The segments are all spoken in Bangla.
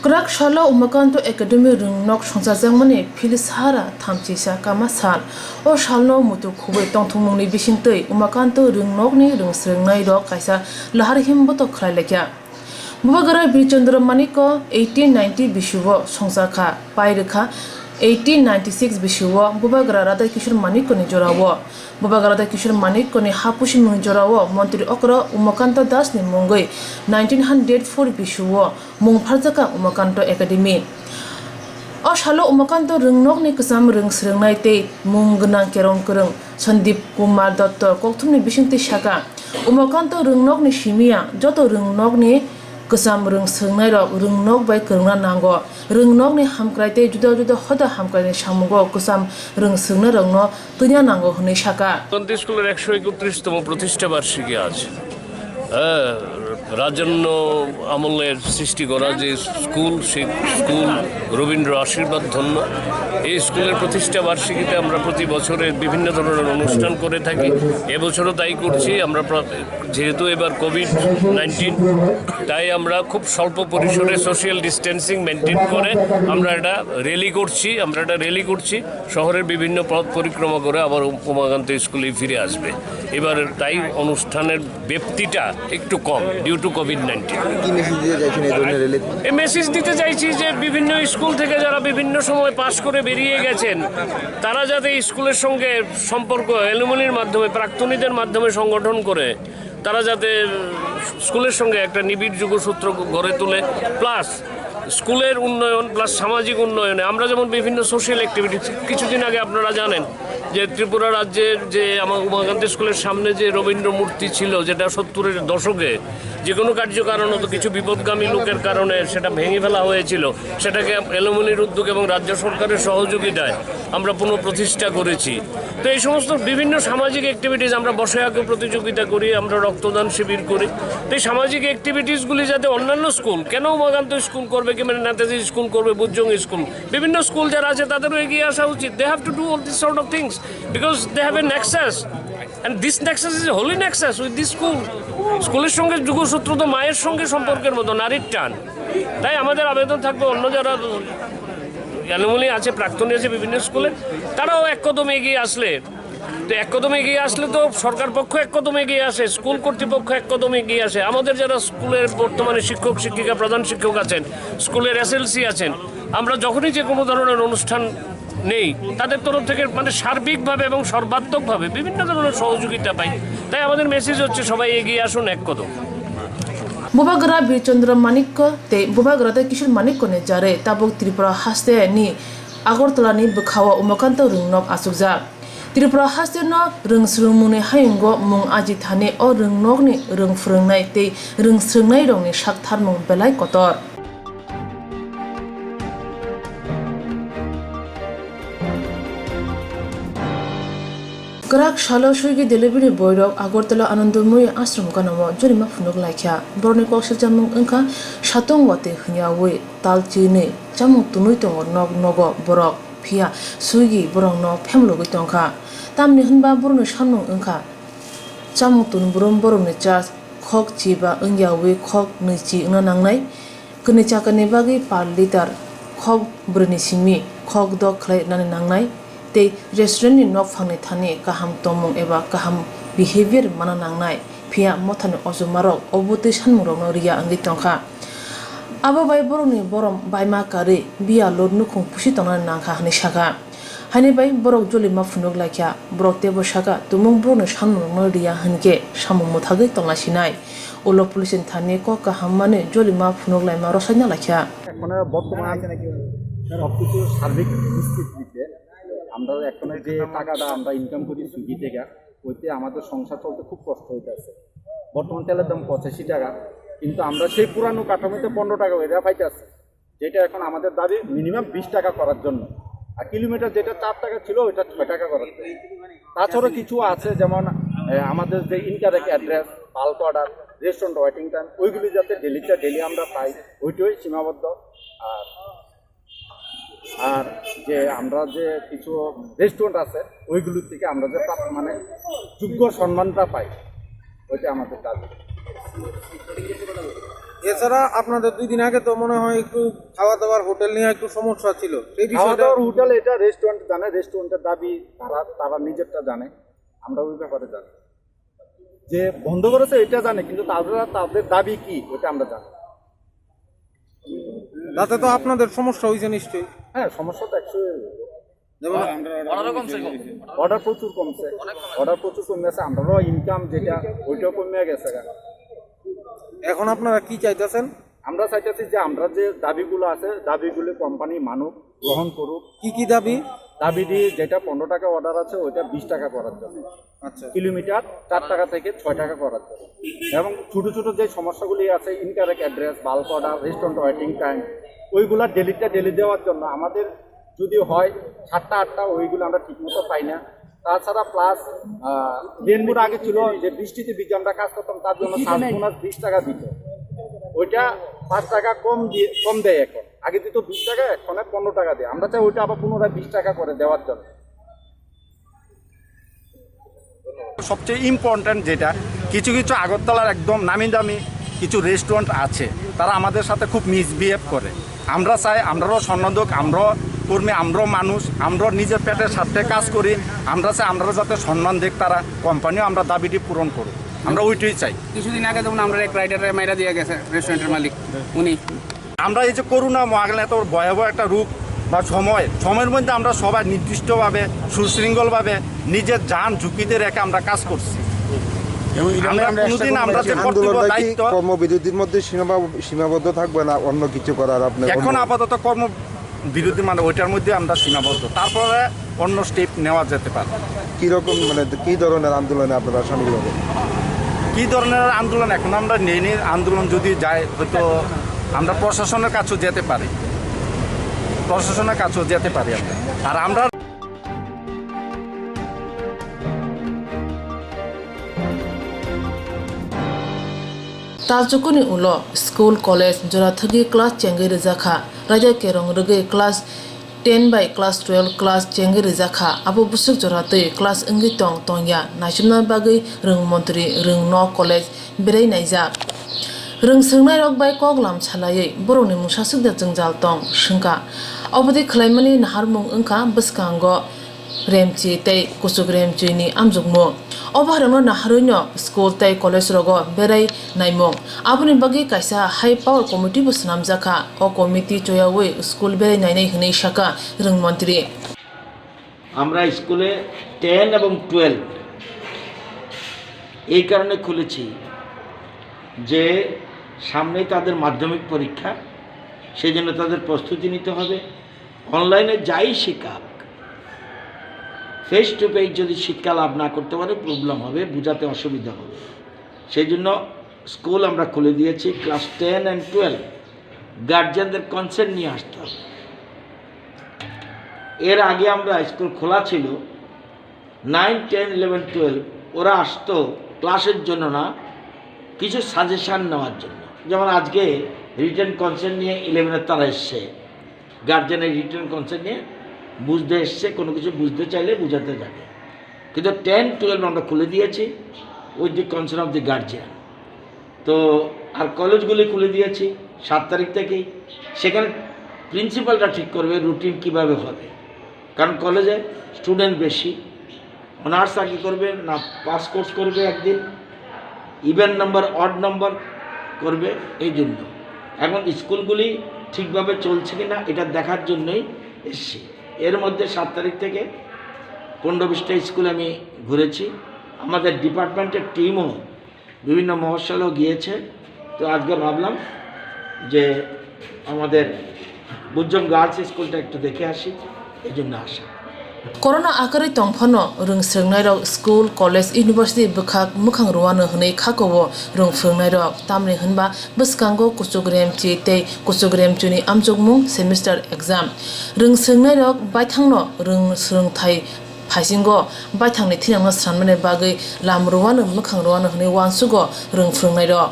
Krak shala umakanto academy rung nok shongsa jangmani philisara thamchisa kama sal o shalno mutu khubei tongthumungni bisingtei umakanto rung nokni rung srengnai rok kaisa lahar himboto khlailekya Bubagara Birchandra Maniko 1890 Bishuvo Songsakha Pairikha 1896 Bishuvo Bubagara Radha Kishore Maniko ni jorawo Bubagara Radha Kishore Maniko ni hapushi mung jorawo Montri Okra Umakanta Das ni mungoi 1904 Bishuvo mung pharjaka Umakanto Academy Ashalo Umakanto rungnok ni ksam rung srengnai te mung gnang kerong kereng Sandip Kumar Dotto kokthumni bisingte shaka Umakanto rungnok ni shimia joto rungnok ni Kusam rung sengnai rok rung nok bai kerungna nango rung nok ni hamkraite juda juda hoda hamkraite samugo kusam rung sengnai rok no tunya nango hne shaka তন্ত্রী স্কুলের 131তম প্রতিষ্ঠা বার্ষিকী আজ রাজন্য আমলের সৃষ্টি করা যে স্কুল সেই স্কুল রবীন্দ্র আশীর্বাদ ধন্য এই স্কুলের প্রতিষ্ঠা বার্ষিকীতে আমরা প্রতি বছরে বিভিন্ন ধরনের অনুষ্ঠান করে থাকি এবছরও তাই করছি আমরা যেহেতু এবার কোভিড-19 তাই আমরা খুব স্বল্প পরিসরে সোশ্যাল ডিস্টেন্সিং মেনটেন করে আমরা এটা র্যালি করছি শহরের বিভিন্ন পথ পরিক্রমা করে আবার উমাকান্ত স্কুলে ফিরে আসবে এবার তাই অনুষ্ঠানের ব্যাপ্তিটা একটু কম ডিউ টু কোভিড-19 কি মেসেজ দিতে চাইছেন এই ধরনের র্যালি এই মেসেজ দিতে চাইছি যে বিভিন্ন স্কুল থেকে যারা বিভিন্ন সময় পাশ করে বেরিয়ে গেছেন তারা যাতে স্কুলের সঙ্গে সম্পর্ক অ্যালুমিনির মাধ্যমে প্রাক্তনীদের মাধ্যমে সংগঠন করে তারা যাতে স্কুলের সঙ্গে একটা নিবিড় যোগসূত্র গড়ে তোলে প্লাস স্কুলের উন্নয়ন প্লাস সামাজিক উন্নয়নে আমরা যেমন বিভিন্ন সোশ্যাল অ্যাক্টিভিটি কিছুদিন আগে আপনারা জানেন যে ত্রিপুরা রাজ্যের যে আমার উমাকান্ত স্কুলের সামনে যে রবীন্দ্র মূর্তি ছিল যেটা 70-এর দশকে যে কোনো কার্যকারণত কিছু বিপদগামী লোকের কারণে সেটা ভেঙে ফেলা হয়েছিল সেটাকে অ্যালুমিনির উদ্যোগ এবং রাজ্য সরকারের সহযোগিতায় আমরা পুনঃপ্রতিষ্ঠা করেছি তো এই সমস্ত বিভিন্ন সামাজিক অ্যাক্টিভিটিস আমরা বসে আঁকো প্রতিযোগিতা করি আমরা রক্তদান শিবির করি তো এই সামাজিক অ্যাক্টিভিটিসগুলি যাতে অন্যান্য স্কুল কেন উমাকান্ত স্কুল করবে কিংবা নেতাজি স্কুল করবে বুজজং স্কুল বিভিন্ন স্কুল যারা আছে তাদেরও এগিয়ে আসা উচিত they have to do all this sort of things because they have a nexus and this nexus is a holy nexus with this school স্কুলের সঙ্গে যুগসূত্র তো মায়ের সঙ্গে সম্পর্কের মতো নারীর টান তাই আমাদের আবেদন থাকবে অন্য যারা অ্যালুমিনি আছে প্রাক্তনী আছে বিভিন্ন স্কুলে তারাও এক কদম এগিয়ে আসলে তো এক কদম এগিয়ে আসলে তো সরকার পক্ষ এক কদম এগিয়ে আসে স্কুল কর্তৃপক্ষ এক কদম এগিয়ে আসে আমাদের যারা স্কুলের বর্তমানে শিক্ষক শিক্ষিকা প্রধান শিক্ষক আছেন স্কুলের এসএলসি আছেন আমরা যখনই যে কোনো ধরনের অনুষ্ঠান নেই তাদের তরফ থেকে মানে সার্বিকভাবে এবং সর্বাত্মকভাবে বিভিন্ন ধরনের সহযোগিতা পাই তাই আমাদের মেসেজ হচ্ছে সবাই এগিয়ে আসুন এক কদম Bubagara Birchandra Maniko te Bubagara Radha Kishore Maniko ne jare tabuk Tripura haste ni Agartala ni bukhawa Umakanto rungnok asukja Tripura haste no rung srungmuni hayungo mung aji thane o rungnok ni rung frungnai te rung srungnai rong ni shakthar mung belai kotor Krak shalo shuigi delivery boy rok Agartala Anandomoi ashram kanamo jorima phunok laikya borni koksel jamung engka shatong wate hnyawei talchine jamung tunui tong nok nogo borok phia suigi borong no phemlogoi tongkha tamni hunba borno samnung engka jamung tun borom boromni charge khok chiba engyawei khok nichi ngna nangnai kni chakani bagi par liter khok brni simi khok do khlai nani nangnai te restaurant ni nok phangni thani kaham tomong eba kaham behavior mana nangnai phia mothani ojumarok obuti sanmurok no riya angi tongkha abo bai boroni borom baima kari biya lodnu khung pusi tongna nangkha hani saka hani bai borok joli ma phunok laikya borok tebo saka tumung borno sanmurok no riya hanke samung muthagi tongla sinai ulo police thani ko kaham mane joli ma phunok laima rosaina laikya এখন বর্তমান সবকিছু সার্বিক পরিস্থিতিতে আমরা এখন যে টাকাটা আমরা ইনকাম করি সুইগি থেকে ওইতে আমাদের সংসার চলতে খুব কষ্ট হইতেছে বর্তমান তেলের দাম 85 টাকা কিন্তু আমরা সেই পুরানো কাঠামোতে 15 টাকা ওইটা পাইতেছি যেটা এখন আমাদের দাবি মিনিমাম 20 টাকা করার জন্য আর কিলোমিটার যেটা 4 টাকা ছিল ওইটা 6 টাকা করার জন্য তাছাড়া কিছু আছে যেমন আমাদের যে incorrect address bulk order restaurant waiting time ওইগুলি যাতে ডেলি আমরা পাই ওইটাই সীমাবদ্ধ আর যে আমরা যে কিছু রেস্টুরেন্ট আছে ওইগুলো থেকে আমরা যে মানে যোগ্য সম্মানটা পাই ওইটা আমাদের দাবি এছাড়া আপনাদের 2 দিন আগে তো মনে হয় একটু খাওয়া দাওয়ার হোটেল নিয়ে একটু সমস্যা ছিল সেই খাওয়া বিষয়টা দাওয়ার হোটেল এটা রেস্টুরেন্ট জানে, রেস্টুরেন্টের দাবি তারা নিজেরটা জানে, আমরা ওই ব্যাপারে জানি। যে বন্ধ করেছে এটা জানে, কিন্তু তাদের দাবি কি ওটা আমরা জানি। তাতে তো আপনাদের সমস্যা হয়েছে নিশ্চয়ই। হ্যাঁ, সমস্যা তো 100 যেমন অর্ডার প্রচুর কমছে, আমরাও ইনকাম যেটা ওইটাও কমে গেছে। এখন আপনারা কি চাইতেছেন? আমরা চাইতেছি যে আমরা যে দাবিগুলো আছে দাবিগুলো কোম্পানি মানুক, গ্রহণ করুক। কি দাবি? দাবি দিয়ে যেটা 15 টাকা অর্ডার আছে ওইটা 20 টাকা করার জন্য, আচ্ছা, কিলোমিটার 4 টাকা থেকে 6 টাকা করার জন্য, এবং ছোট ছোট যে সমস্যাগুলি আছে incorrect address, bulk order, restaurant waiting time, ওইগুলা ডেলি দেওয়ার জন্য আমাদের যদি হয় 7টা 8টা ওইগুলো আমরা ঠিকমতো পাই না। তাছাড়া প্লাস ডেঙ্গুর আগে ছিল যে বৃষ্টিতে ভিজে আমরা কাজ করতাম, তার জন্য 20 টাকা দিত, ওইটা 5 টাকা কম দেয় এখন। আগে দিত 20 টাকা, এখন 15 টাকা দেয়। আমরা চাই ওইটা আবার পুনরায় 20 টাকা করে দেওয়ার জন্য। সবচেয়ে ইম্পর্ট্যান্ট যেটা, কিছু আগরতলার একদম নামি দামি কিছু রেস্টুরেন্ট আছে, তারা আমাদের সাথে খুব মিসবিহেভ করে। আমরা চাই আমরাও স্বর্ণদক, আমরাও কর্মী, আমরাও মানুষ, আমরাও নিজের পেটের স্বার্থে কাজ করি। আমরা চাই আমরা যাতে সম্মান দেখ, তারা কোম্পানিও আমরা দাবিটি পূরণ করুক, আমরা ওইটাই চাই। কিছুদিন আগে যেমন আমরা এক রাইডারের মাইরা দিয়ে গেছে রেস্টুরেন্টের মালিক উনি। আমরা এই যে করোনা মহামারী এত ভয়াবহ একটা রূপ বা সময়ের মধ্যে আমরা সবাই নির্দিষ্টভাবে সুশৃঙ্খলভাবে নিজের যান ঝুঁকিতে রেখে আমরা কাজ করছি। কর্মবিরতির মধ্যে সীমাবদ্ধ থাকবে না, অন্য কিছু করার আপনার এখন আপাতত কর্মবিরতি মানে ওইটার মধ্যে আমরা সীমাবদ্ধ, তারপরে অন্য স্টেপ নেওয়া যেতে পারে। কিরকম মানে কি ধরনের আন্দোলনে আপনারা সামিল হবেন? কী ধরনের আন্দোলন এখন আমরা নেই, আন্দোলন যদি যায় হয়তো আমরা প্রশাসনের কাছেও যেতে পারি, আর আমরা ताजकुनि उलो स्कूल कॉलेज जोराथगी क्लास चेंगे रिजाखा राजा केरंग रगे क्लास 10 बाय क्लास 12 क्लास चेंगे रिजाखा आबो बुसुक जोराते क्लास इंगि तंग तंगया नासिमना बागै रों मंत्री रों न कॉलेज बेराय नायजा रों सोंनाय रक बाय कगलाम छालायै बर'नि मुसासुक दा जोंजाल तंग शंका अबदि खलायमानि नाहारमुं ओंखा बसकांगो रेमची तै कुसुक रेमचीनि आमजुगमु अबारंनो नाहारुनो स्कूल तै कॉलेज रगो बेराय नायमुं आबुनि बागै कायसा हाई पावर कमिटी बसनाम जाखा अ कमिटी चयावै स्कूल बेराय नायनाय हनै शाखा रों मंत्री আমরা স্কুলে 10 এবং 12 এই কারণে খুলেছি যে সামনেই তাদের মাধ্যমিক পরীক্ষা, সেই জন্য তাদের প্রস্তুতি নিতে হবে। অনলাইনে যাই শিক্ষা ফেস টু ফেস যদি শিক্ষা লাভ না করতে পারে প্রবলেম হবে, বোঝাতে অসুবিধা হবে। সেই জন্য স্কুল আমরা খুলে দিয়েছি। ক্লাস 10 and 12 গার্জিয়ানদের কনসেন্ট নিয়ে আসতে হবে। এর আগে আমরা স্কুল খোলা ছিল 9, 10, 11, 12 ওরা আসতো ক্লাসের জন্য না, কিছু সাজেশান নেওয়ার জন্য। যেমন আজকে রিটেন কনসেন্ট নিয়ে 11-এর তারা এসছে, গার্জেনের রিটেন কনসেন্ট নিয়ে বুঝতে এসছে, কোনো কিছু বুঝতে চাইলে বুঝাতে যাবে। কিন্তু 10, 12 আমরা খুলে দিয়েছি with the consent of the guardian. তো আর কলেজগুলি খুলে দিয়েছি 7 তারিখ থেকেই। সেখানে প্রিন্সিপালটা ঠিক করবে রুটিন কিভাবে হবে, কারণ কলেজে স্টুডেন্ট বেশি। অনার্স আগে করবে না পাস কোর্স করবে একদিন, ইভেন নাম্বার অড নাম্বার করবে, এই জন্য এখন স্কুলগুলি ঠিকভাবে চলছে কি না এটা দেখার জন্যই এসছি। এর মধ্যে 7 তারিখ থেকে 15-20টা স্কুল আমি ঘুরেছি। আমাদের ডিপার্টমেন্টের টিমও বিভিন্ন মহাশালেও গিয়েছে। তো আজকে ভাবলাম যে আমাদের বুজ্জম গার্লস স্কুলটা একটু দেখে আসি, এই জন্য আসা। कोरोना आकारै तंफानो रों सोंनाय रक स्कूल कॉलेज यूनिवर्सिटी बखाक मुखां रुवानो हनै खाखोवो रों फोंनाय रक तामनि होनबा बसकांगो कुसुग्रेमची तै कुसुग्रेमचुनि आमजुगमुं सेमिस्टार एग्जाम रों सोंनाय रक बायथांनो रों सोलोंथाय फाइसिंगो बायथांनि थिनांनो सानमाने बागै लाम रुवानो मुखां रुवानो हनै वानसुगो रों फोंनाय रक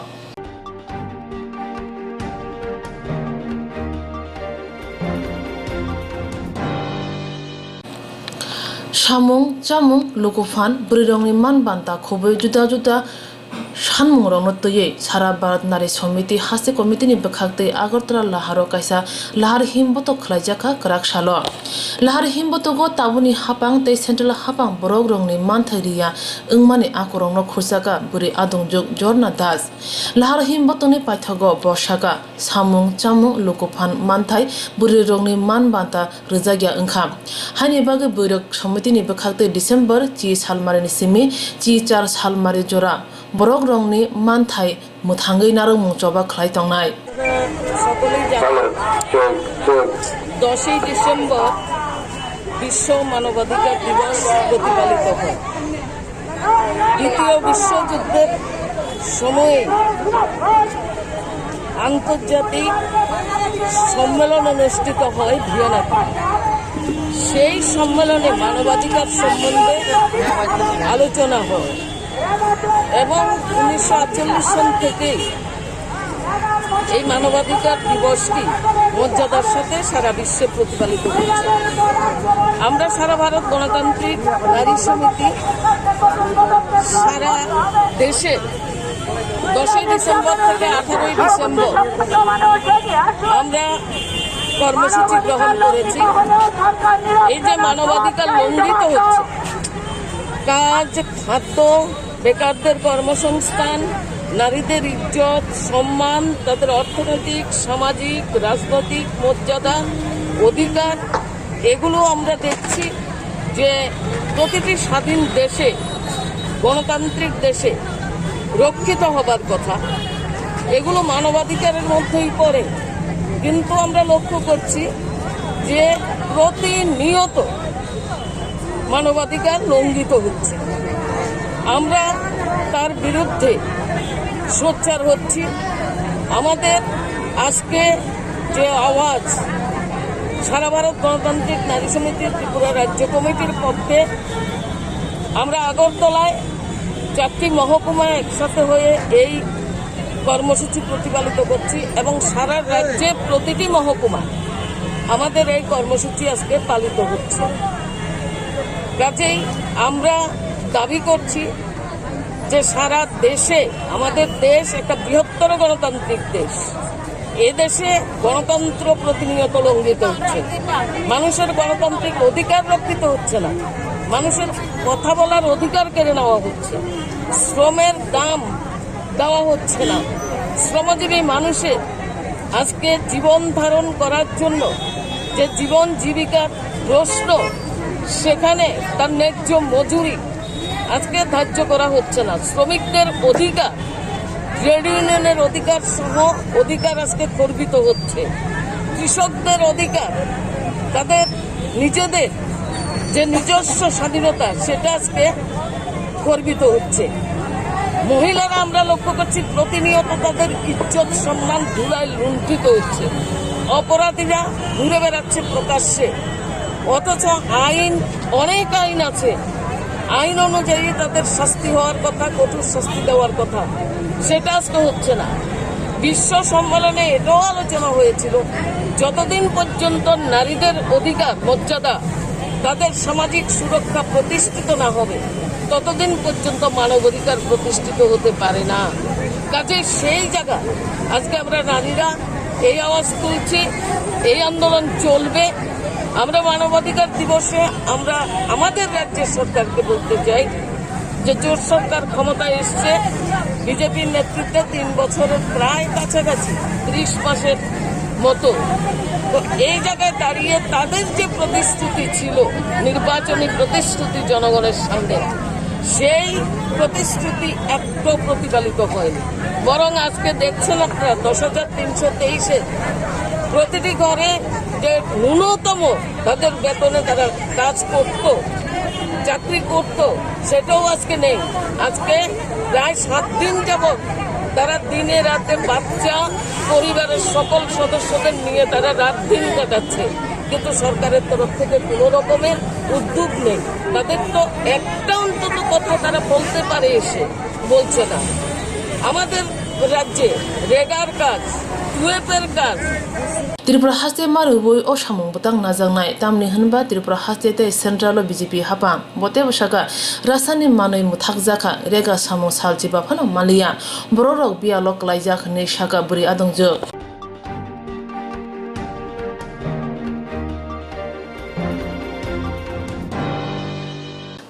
सामुं चामुं लोकोफान बृरंनि मान बान्ता खबै जुदा जुदा সানমুং রংনতয়ে সারা ভারত নারী সমিতি হাসে কমিটিনি বখাকতে আগরতলা লাহারো কাইসা লাহার হিমবতক খলাইজাখা করাক সালো লাহার হিমবতগো তাবুনি হাপাং তে সেন্ট্রাল হাপাং বরক রংনি মানথাইরিয়া ওংমানি আকরংনো খুরসাকা বুরি আদংজুক জর্না দাস লাহার হিমবতনি পাইথগো বর্ষাকা সামুং চামুং লোকফান মানথাই বুরি রংনি মান বান্তা রজাगिया ओंखाम हानि बागे बैरक समितिनि बखाकते डिसेम्बर चि सालमारिनि सिमि चि 4 सालमारि जरा बरक रंनि मानथाय मुथांगै नारं मुंचबा खलाय तंनाय সকলেই জানেন 10ই ডিসেম্বর বিশ্ব মানবাধিকার দিবস প্রতিপালিত হয়। দ্বিতীয় বিশ্বযুদ্ধের সময়ে আন্তর্জাতিক সম্মেলন অনুষ্ঠিত হয় ভিয়েনাতে। সেই সম্মেলনে মানবাধিকার সম্বন্ধে আলোচনা হয় এবং 1948 সাল থেকেই এই মানবাধিকার দিবসটি মর্যাদার সাথে সারা বিশ্বে প্রতিপালিত হচ্ছে। আমরা সারা ভারত গণতান্ত্রিক নারী সমিতি সারা দেশে 10ই ডিসেম্বর থেকে 18ই ডিসেম্বর আমরা কর্মসূচি গ্রহণ করেছি। এই যে মানবাধিকার লঙ্ঘিত হচ্ছে, কাজ, খাদ্য, বেকারদের কর্মসংস্থান, নারীদের ইজ্জত, সম্মান, তাদের অর্থনৈতিক, সামাজিক, রাজনৈতিক মর্যাদা, অধিকার, এগুলো আমরা দেখছি যে প্রতিটি স্বাধীন দেশে, গণতান্ত্রিক দেশে রক্ষিত হবার কথা। এগুলো মানবাধিকারের মধ্যেই পড়ে, কিন্তু আমরা লক্ষ্য করছি যে প্রতিনিয়ত মানবাধিকার লঙ্ঘিত হচ্ছে। আমরা তার বিরুদ্ধে সোচ্চার হচ্ছি। আমাদের আজকে যে আওয়াজ সারা ভারত গণতান্ত্রিক নারী সমিতির ত্রিপুরা রাজ্য কমিটির পক্ষে, আমরা আগরতলায় 4টি মহকুমায় একসাথে হয়ে এই কর্মসূচি প্রতিপালিত করছি এবং সারা রাজ্যে প্রতিটি মহকুমা আমাদের এই কর্মসূচি আজকে পালিত হচ্ছে। কাজেই আমরা দাবি করছি যে সারা দেশে, আমাদের দেশ একটা বৃহত্তর গণতান্ত্রিক দেশ, এ দেশে গণতন্ত্র প্রতিনিয়ত লঙ্ঘিত হচ্ছে, মানুষের গণতান্ত্রিক অধিকার রক্ষিত হচ্ছে না, মানুষের কথা বলার অধিকার কেড়ে নেওয়া হচ্ছে, শ্রমের দাম দেওয়া হচ্ছে না, শ্রমজীবী মানুষের আজকে জীবন ধারণ করার জন্য যে জীবন জীবিকার প্রশ্ন, সেখানে তার ন্যায্য মজুরি আজকে ধার্য করা হচ্ছে না। শ্রমিকদের অধিকার, ট্রেড ইউনিয়নের অধিকার সহ অধিকার আজকে খর্বিত হচ্ছে। কৃষকদের অধিকার, তাদের নিজেদের যে নিজস্ব স্বাধীনতা, সেটা আজকে খর্বিত হচ্ছে। মহিলারা আমরা লক্ষ্য করছি প্রতিনিয়ত তাদের ইজ্জত সম্মান ধুলায় লুণ্ঠিত হচ্ছে। অপরাধীরা ঘুরে বেড়াচ্ছে প্রকাশ্যে, অথচ আইন, অনেক আইন আছে, আইন অনুযায়ী তাদের শাস্তি হওয়ার কথা, কঠোর শাস্তি দেওয়ার কথা, সেটা আজকে হচ্ছে না। বিশ্ব সম্মেলনে এটাও আলোচনা হয়েছিল, যতদিন পর্যন্ত নারীদের অধিকার, মর্যাদা, তাদের সামাজিক সুরক্ষা প্রতিষ্ঠিত না হবে, ততদিন পর্যন্ত মানবাধিকার প্রতিষ্ঠিত হতে পারে না। কাজে সেই জায়গা আজকে আমরা নারীরা এই আওয়াজ তুলছি, এই আন্দোলন চলবে। আমরা মানবাধিকার দিবসে আমরা আমাদের রাজ্যের সরকারকে বলতে চাই যে জোট সরকার ক্ষমতায় এসছে, বিজেপির নেতৃত্বে 3 বছরের প্রায় কাছাকাছি, 30 মাসের মতো। তো এই জায়গায় দাঁড়িয়ে তাদের যে প্রতিশ্রুতি ছিল, নির্বাচনী প্রতিশ্রুতি জনগণের সামনে, সেই প্রতিশ্রুতি একটু প্রতিপালিত হয়নি। বরং আজকে দেখছেন আপনারা 10,323-এ প্রতিটি ঘরে যে ন্যূনতম তাদের বেতনে তারা কাজ করত, চাকরি করত, সেটাও আজকে নেই। আজকে প্রায় 7 দিন যাবৎ তারা দিনে রাতে বাচ্চা, পরিবারের সকল সদস্যদের নিয়ে তারা রাত দিন কাটাচ্ছে, কিন্তু সরকারের তরফ থেকে কোনো রকমের উদ্যোগ নেই। তাদের তো একটা অন্তত কথা তারা বলতে পারে, এসে বলছে না। আমাদের রাজ্যে রেগার কাজ বুয়েটের কাজ ত্রিপুরা হাস্তে মারুবই ও সামং বতাং নাজাংনাই তামনি হনবা ত্রিপুরা হাস্তে সেন্ট্রাল বিজেপি হাপাং বতে বসাকা রাসানি মানই মুথাক জাখা রেगा সামং সালจิबा ফানো মালিয়া বড়রক বিয়ালক লাইজাখ নে সাকা বুরি আদংজো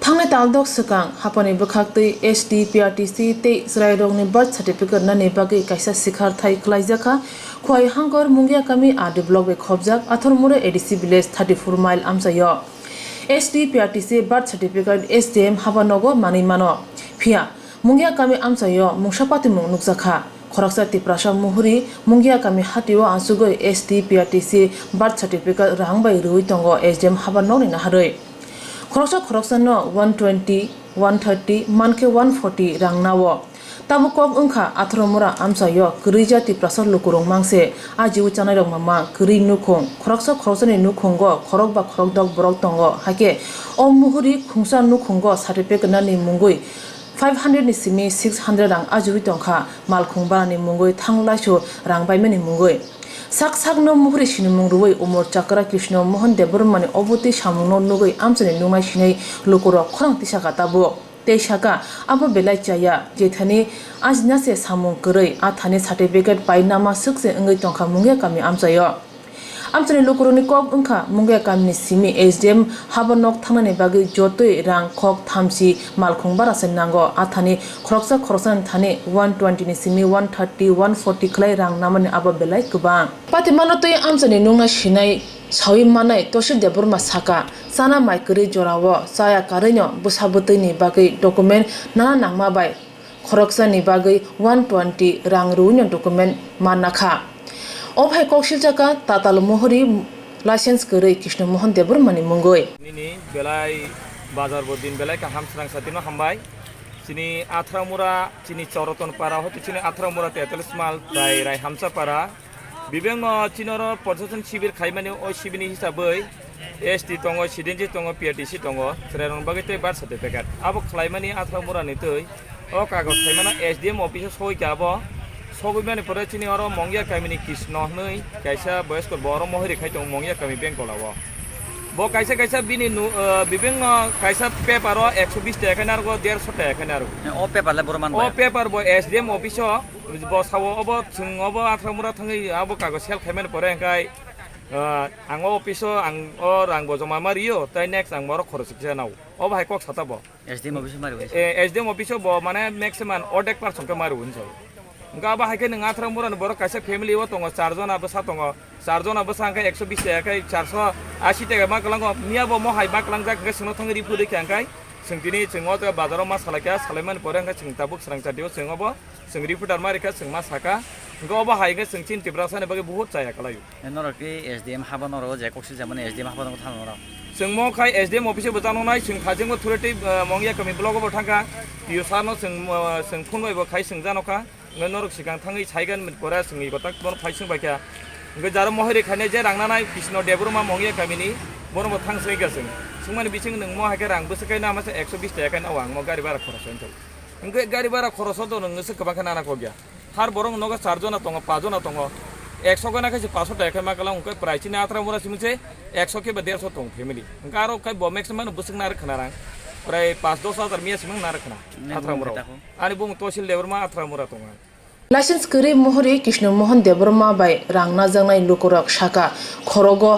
थांनाय तालदक सकां हापानि बखाक्तै एसडी पीआरटीसी ते ज्रायरंनि बर्थ सर्टिफिकेट नानि बागै कायसा सिखार थाइ खलाइजाखा खय हांगर मुंगिया कामि आदि ब्लक बे खबजाक आथरमुरे एडीसी विलेज 34 माइल आमसायो SD PRTC birth certificate SDM हाबानगो मानिमानो फिया मुंगिया कामि आमसायो मुंसापाति मुं नुकजाखा खरकसा तिप्रासा मुहुरी मुंगिया कामि हातिओ आसुगै एसडी पीआरटीसी बर्थ सर्टिफिकेट रांबाय रुइ तंगो एसडीएम हाबानगनि नाहारै खरकसा no 120 130 manke 140 rangnawo tabukok ungkha athoromura amsayo kri jati prasar lukurong mangse ajiu chanai rok mama kri nukhong khoroksa ni nukhongo khorok ba khorok dok borok tongo hake o muhuri khungsa nukhongo certificate nani mungoi 500 ni simi 600 rang ajui tongkha malkhungba ni mungoi thanglaisu rangbaimani mungoi sak no muhuri sinumung ruwei umor chakra krishna mohan debormani oboti samungno nugoi amsani numai sinai lokoro khorang tisaka tabo teisaka abo belai chaya jethani ajnase samung korei athani certificate painama sukse ngai tongkha mungya kami amsayo amsani lokoroni kok ungkha mungya kami simi SDM habanok thanani bagi jotoi rang khok thamsi malkhung barasen nango athani khoroksan thani 120 ni simi 130 140 khlai rang namani aba belai kubang patimano toi amsani nungna sinai sawi manai toshi deborma saka sana maikri jorawo saya karenyo busabutoi ni bagi document nana nangma bai khoroksa ni bagi 120 rang ruunyo document manakha অভাই কৌশল জাকা তাতাল মোহরি লাইসেন্স করে কৃষ্ণ মোহন দেবরমানি মঙ্গই নিনি বেলাই বাজার বদিন বেলাই কাহাম স্রাং সাতিনো হামবাই চিনি আথরামুরা চিনি চরতন পারা হতে চিনি আথরামুরা 43 মাইল তাই রাই হামসা পারা বিভিন্ন চিনর পর্যটন শিবির খাইমানি ওই শিবিরনি হিসাबै এসটি দङ সিডেনজি দङ পিআরটিসি দङ শ্রেরং বাগैते बार्थ सर्टिफिकेट आबो खालायमानि आथरामुरा नि तै ओ कागज खाइमाना एसडीएम अफिस सय गाबो सगैमानि परे चिनि अर मंगिया कामिनि कृष्ण नै कायसा बयस्क बर महरि खाइ दङ मंगिया कामि बेंक लाव बो कायसा बिनि विभिन्न कायसा पेपर 120 टाका नारगो 150 टाका नारगो ओ पेपारले बरमान ओ पेपर बो एसडीएम अफिस बो सावो अबो जों अबो आथरामुरा थाङै आबो कागज सेल खाइमानि परे अंकाय आं अफिस आं रां बजमा मारियो ताइ नेक्स्ट आं मरो खरस जानाव ओ भाइ कक साताबो एसडीएम अफिस मारिबो एसडीएम अफिस बो माने मैक्सिमम अर्धेक पार्सन के मारिबो हुन्छ गा बाहायके नों आथरामुरानो बर कायसा फेमिलि ओ दङ 4 जना बसा दङ 4 जना बसा अंकाय 120 टाका 480 टाका मा गलांगो मियाबो महाय मा गलां जाके सिनो थाङै रिपुदै खांकाय जों दिनै जोङो त बाजाराव मा सालायका सालायमान परे अंका जों ताबुक स्रां जादियो जोङोबो जों रिपुटार मारिका जों मा साका गो बाहायके जों चिन तिब्रासाने बागे बहुत जाया कलायो नरके एसडीएम हाबानरो जे कक्सिल जामाने एसडीएम हाबानरो थानरो जों मखाय एसडीएम अफिस बजाननाय जों थाजेंबो थुरेटै मंगिया कमि ब्लगबो थांका पिउसानो जों फनबायबो खाय जों जानका नरक सिगां थाङै साइगन परे जों गताक बन फाइसिं बायका गजार महरि खाने जे रांनानाय कृष्ण देबरमा मंगिया कमिनि बरमो थांसै गासै सुमानि बिसिं नों महाके रां बोसोकाय नामासे 120 टाका नाव आं गारि भारा खरस होनथौ इंगे गारि भारा खरस दो नोंसो गोबां खाना को गया हार बरं नगा 4 जना दङ 5 जना दङ 100 गना खायसे 500 टाका मा गलां उनके प्राइसनि आथरामुरा सिमसे 100 के 150 दङ फेमिलि गारो काय बो मैक्सिमम बोसोक नार खनारां प्राय 5-10 हजार मिया सिमं नार खना आथरामुरा आनि बुं तहसिल देबरमा आथरामुरा दङ लाइसेंस करे मोहरी कृष्ण मोहन देबरमा बाय रांना जांनाय लोकरक शाखा खरगो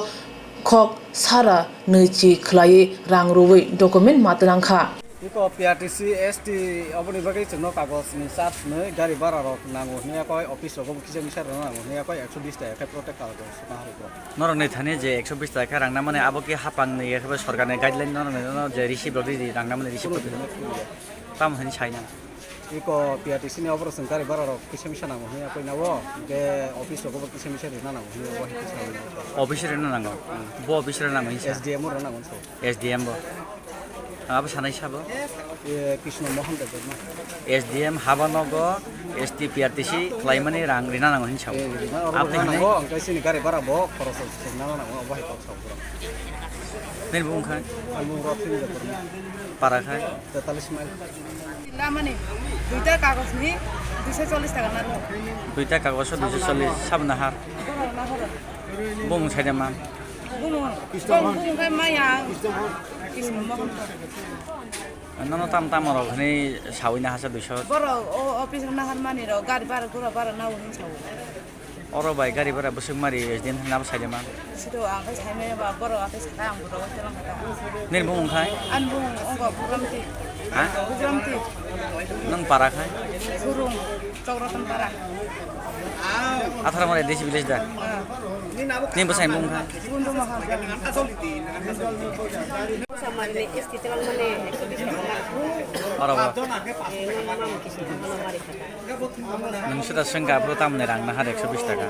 खक सारा नैची खलायै रां रुवै डकुमेन्ट मातरांखा इको पीआरटीसी एसटी अबनि बागै जोंनो कागज नि चार्ज नै गारि भारा रक नांगौ ने कय अफिस रक किसे मिसार नांगौ ने कय 120 टाका प्रोटेक्ट कागज सना हारिको नरनै थाने जे 120 टाका रांना माने आबोके हापांनि एखबे सरकारनि गाइडलाइन नरनै जे रिसिभ रदि रांना माने रिसिभ ताम हनि चाइना इको पीआरटीसी नि अपारेशन गारि भारा रक किसे मिसार नांगौ ने कय नावो के अफिस रक किसे मिसार नांगौ ने वहि किसे अफिस रेन नांगौ बो अफिस रेन नांगौ एसडीएम र नांगौ एसडीएम बो अब सानै साबो कृष्ण मोहन देबरमा एसडीएम हाबानगो एसटी पीआरटीसी क्लाइमानि रां रिना नांगौ हिन साव आपनि नांगौ कैसिनि गारि भारा बो खरस नांगौ नांगौ वहि कक साव नेल बुंखाय आलु रथिन देबरमा पाराखाय 43 माइल মানে দুইটা কাগজ নি 240 টাকা না 2টা কাগজ 240 সামনা হার বং সাইদামান বুং মায়া কৃষ্ণ মোহন নানো তাম তাম আর ওখানে সাউইনা হাসা 200 বড় অফিস না হার মানি র গাড়ি ভাড়া ঘোড়া ভাড়া নাও নি সাউ অর বাই গাড়ি ভাড়া বসে মারি এসদিন নাম সাইদামান সিটো আংখাই সাইমে বা বড় আতে সাকা আং বড় তেলাং খাতা নির্বং খাই আন বুং অঙ্গ প্রোগ্রামটি হ্যাঁ প্রোগ্রামটি নং পারা খাই সুরুং চৌরাতন পারা আথারা মারে দেশি বিদেশ দা নি বসাই বং খাই বুন্দু মহা Samari esti telang mane eksobis kamar. Or বা Mamam kisi kamar mari kata. nang sudah sengga pro tam ne rang na har 120 টাকা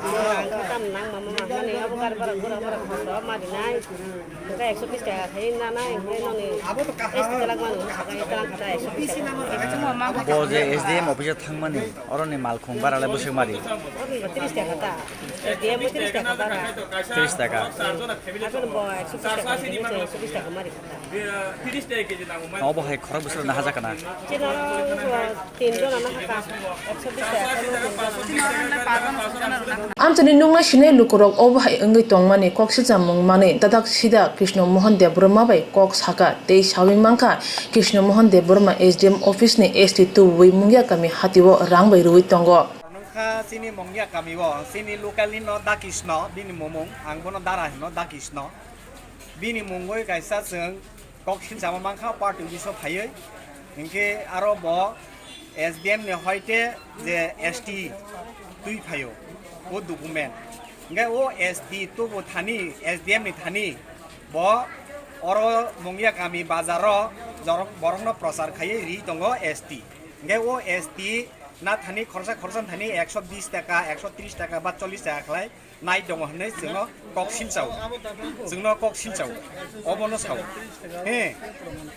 Tam nang mama mane abu kar bara gura bara khosro mari nai. Ka 120 টাকা খাই না না none esti telang mane sakai telang kata 120 টাকা. bo je SDM office thangmani oroni mal khong barale bose mari 30 টাকা ta. Dia 30 টাকা bara. 30 টাকা Akan bo 120 টাকা 120 টাকা mari kata. 30 টাকা কেজি দাম অবহায় খরচ বছর না হাজা কানা Cina tinjo na haka 120 টাকা. amchani nungna shine lukurok obhai angai tongmani kokse jamung mane dadak sida Krishna Mohan De Burma bai kok saka tei shawi mangka Krishna Mohan De Burma SDM office ni ST2 wi mungya kami hatiwo rang bai rui tongo nungkha sini mongya kami wo sini lokalin no dakisno bini momong angbono dara no dakisno bini mongoi kaisa seng koksin sama mangkha party biso phayoi inke aro bo SDM ne hoite je ST tui phayo o document ngai o ST to bo thani SDM ni thani bo oro mongya kami bazaro jorok borokno prasar khaye ri tongo ST ngai o ST না থানি খরচা থানি 120 টাকা 130 টাকা বা 40 টাকা খাই নাই দङ হनै जोङो कक्सिन चाव जोंनो कक्सिन चाव अबनो चाव हे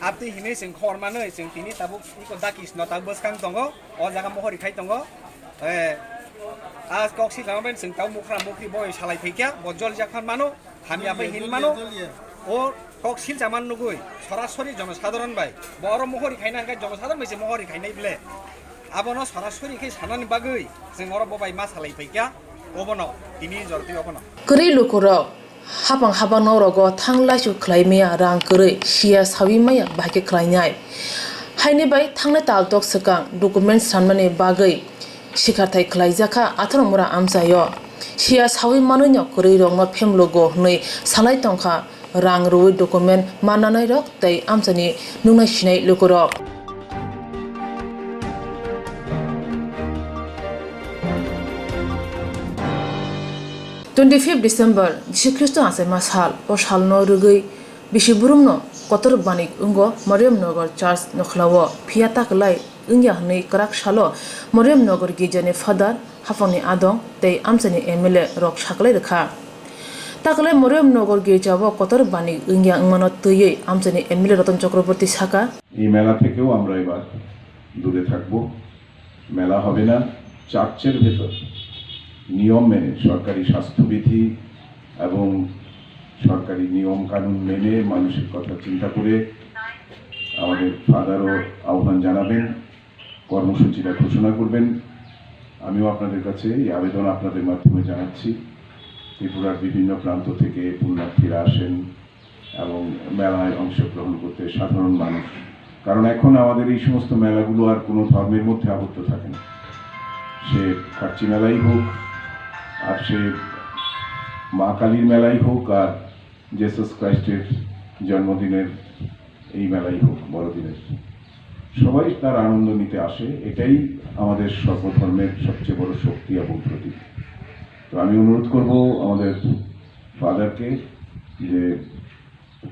आपति हिनै जों खरमानै जों तिनि ताबु इको दाकिस न ताबु बसकां दङ अ जागा महरि खाइ दङ ए आज कक्सिन लामबेन जों ताव मुखरा मुखरि बय सालाय फैकिया बजल जाखान मानो हामियाबो हिन मानो ও কক্সিল জামান নগৈ সরাসরি জনসাধারণ বাই বড় महरि খাইনা গায় জনসাধারণ মেছে महरि খাইনাই বিলে আবনো সরাসরি কে সানানি বাগৈ जों অর ববাই মা সালাই ফैकिया অবনো তিনি জরতি অবনো kri lukurok habang habang norogo thanglai chu khlaimia rang kri sia sawi maya bahke khlainai haini bai thangnai taltok sakang document sanmani bagai sikarthai khlaijaka athromura amsayo sia sawi manonyo kri rongno phemlogo nei salai tongkha rang rui document mananai rok tei amsani nungnai sinai lukurok 25 December Jishu Kristo ase masal o salno rugui bisiburumno kotor banik ungo Mariam Nagar Church nokhlawo phiata klai ungya hnei krak salo Mariam Nagar gijane father hafani adong tei amsani MLA rok saklai rakha taklai Mariam Nagar gijawo kotor banik ungya ngmano tuiyei amsani MLA Ratan Chakraborty saka এই মেলা থেকেও আমরা এবার দূরে থাকব মেলা হবে না চার্চের ভেতর নিয়ম মেনে সরকারি স্বাস্থ্যবিধি এবং সরকারি নিয়ম কানুন মেনে মানুষের কথা চিন্তা করে আমাদের ফাদারও আহ্বান জানাবেন কর্মসূচিটা ঘোষণা করবেন আমিও আপনাদের কাছে এই আবেদন আপনাদের মাধ্যমে জানাচ্ছি ত্রিপুরার বিভিন্ন প্রান্ত থেকে পুণ্যার্থীরা আসেন এবং মেলায় অংশগ্রহণ করতে সাধারণ মানুষ কারণ এখন আমাদের এই সমস্ত মেলাগুলো আর কোনো ধর্মের মধ্যে আবদ্ধ থাকে না সে কাচ্চি মেলাই হোক আর সে মা কালীর মেলাই হোক আর জেসাস ক্রাইস্টের জন্মদিনের এই মেলাই হোক বড়দিনের সবাই তার আনন্দ নিতে আসে এটাই আমাদের সর্বধর্মের সবচেয়ে বড় শক্তি এবং প্রতীক তো আমি অনুরোধ করব আমাদের ফাদারকে যে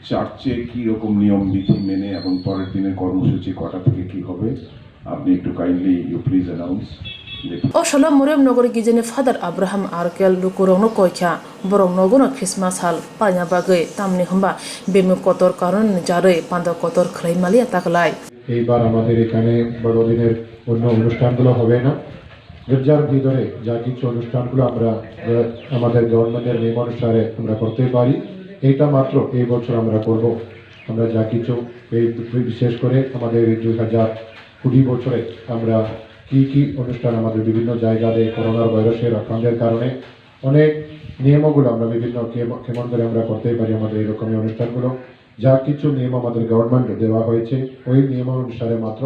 চার্চে কী রকম নিয়ম বিধি মেনে এবং পরের দিনের কর্মসূচি কটা থেকে কী হবে আপনি একটু kindly you please announce o shala Mariam Nagar gijane father Abraham Arkel lukurongno koikha borong nogono Christmas hal palnya bagai tamni hamba bemu kotor karon jarei panda kotor khlai malia taklai এইবার আমাদের এখানে বড়দিনের অন্য অনুষ্ঠানগুলো হবে না গির্জার ভিতরে যা কিছু অনুষ্ঠানগুলো আমরা আমাদের গভর্নমেন্টের নিয়ম অনুসারে আমরা করতে পারি এইটা মাত্র এই বছর আমরা করব আমরা যা কিছু এই বিশেষ করে আমাদের 20 বছরে আমরা কি অনুষ্ঠান আমাদের বিভিন্ন জায়গাতে করোনার ভাইরাসের আক্রান্তের কারণে অনেক নিয়মগুলো আমরা বিভিন্ন কেমন করে আমরা করতেই পারি আমাদের এরকমই অনুষ্ঠানগুলো যা কিছু নিয়ম আমাদের গভর্নমেন্ট দেওয়া হয়েছে ওই নিয়ম অনুসারে মাত্র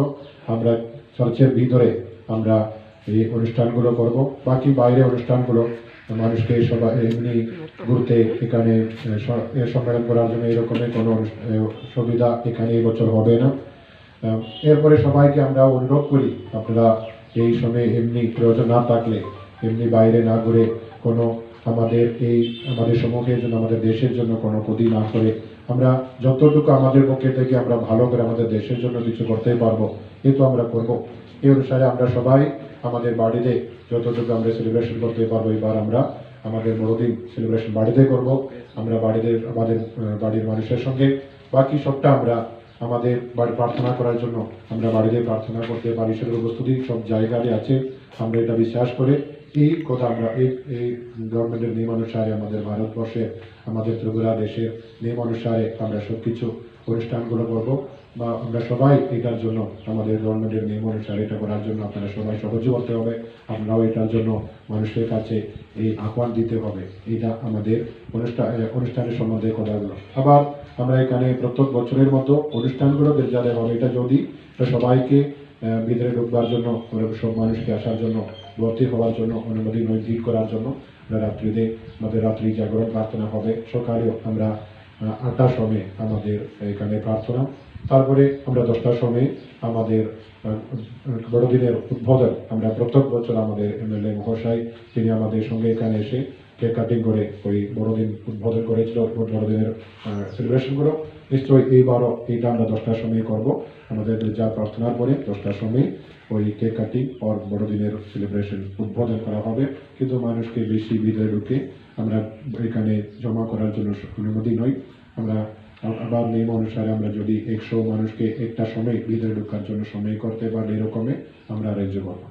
আমরা চার্চের ভিতরে আমরা এই অনুষ্ঠানগুলো করব বাকি বাইরে অনুষ্ঠানগুলো মানুষকে সবাই এমনি ঘুরতে এখানে সম্মেলন করার জন্য এরকমের কোনো সুবিধা এখানে এবছর হবে না এরপরে সবাইকে আমরা অনুরোধ করি আপনারা এই সময় এমনি প্রয়োজন না থাকলে এমনি বাইরে না ঘুরে কোনো আমাদের সম্মুখের জন্য আমাদের দেশের জন্য কোনো ক্ষতি না করে আমরা যতটুকু আমাদের পক্ষে থেকে আমরা ভালো করে আমাদের দেশের জন্য কিছু করতে পারবো এই তো আমরা করব এই অনুসারে আমরা সবাই আমাদের বাড়িতে যতটুকু আমরা সেলিব্রেশন করতে পারবো এবার আমরা আমাদের বড়দিন সেলিব্রেশন বাড়িতে করব আমরা আমাদের বাড়ির মানুষের সঙ্গে বাকি সবটা আমরা আমাদের বাড়ি প্রার্থনা করার জন্য আমরা বাড়িতে প্রার্থনা করতে পারি সেগুলো প্রস্তুতি সব জায়গায় আছে আমরা এটা বিশ্বাস করে এই কথা আমরা এই গভর্নমেন্টের নিয়ম অনুসারে আমাদের ভারতবর্ষে আমাদের ত্রিপুরা দেশের নিয়ম অনুসারে আমরা সব কিছু অনুষ্ঠানগুলো করবো বা আমরা সবাই এটার জন্য আমাদের গভর্নমেন্টের নিয়ম অনুসারে এটা করার জন্য আপনারা সবাই সহযোগিতা করতে হবে আমরাও এটার জন্য মানুষের কাছে এই আহ্বান দিতে হবে এটা আমাদের অনুষ্ঠানের সম্বন্ধে কথাগুলো আবার আমরা এখানে প্রত্যেক বছরের মতো অনুষ্ঠানগুলো যাদের হবে এটা যদি সবাইকে ভিতরে ঢুকবার জন্য সব মানুষকে আসার জন্য ভর্তি হওয়ার জন্য অনুমতি নৈতিক করার জন্য আমরা রাত্রিতে আমাদের রাত্রি জাগরণ প্রার্থনা হবে সকালেও আমরা 8টার সময় আমাদের এখানে প্রার্থনা তারপরে আমরা 10টার সময় আমাদের বড়দিনের উদ্বোধন আমরা প্রত্যেক বছর আমাদের এমএলএ মহাশয় তিনি আমাদের সঙ্গে এখানে এসে কেক কাটিং করে ওই বড়দিন উদ্বোধন করেছিল বড়দিনের সেলিব্রেশনগুলো নিশ্চয়ই এইবারও এইটা আমরা 10টার সময় করব আমাদের যা প্রার্থনার পরে 10টার সময় ওই কেক কাটিং আর বড়দিনের সেলিব্রেশন উদ্বোধন করা হবে কিন্তু মানুষকে বেশি ভিতরে ঢুকে আমরা এখানে জমা করার জন্য অনুমতি নই আমরা আবার নিয়ম অনুসারে আমরা যদি 100 মানুষকে একটা সময় ভিতরে ঢোকার জন্য সময় করতে পারলে এরকমে আমরা আয়োজন করব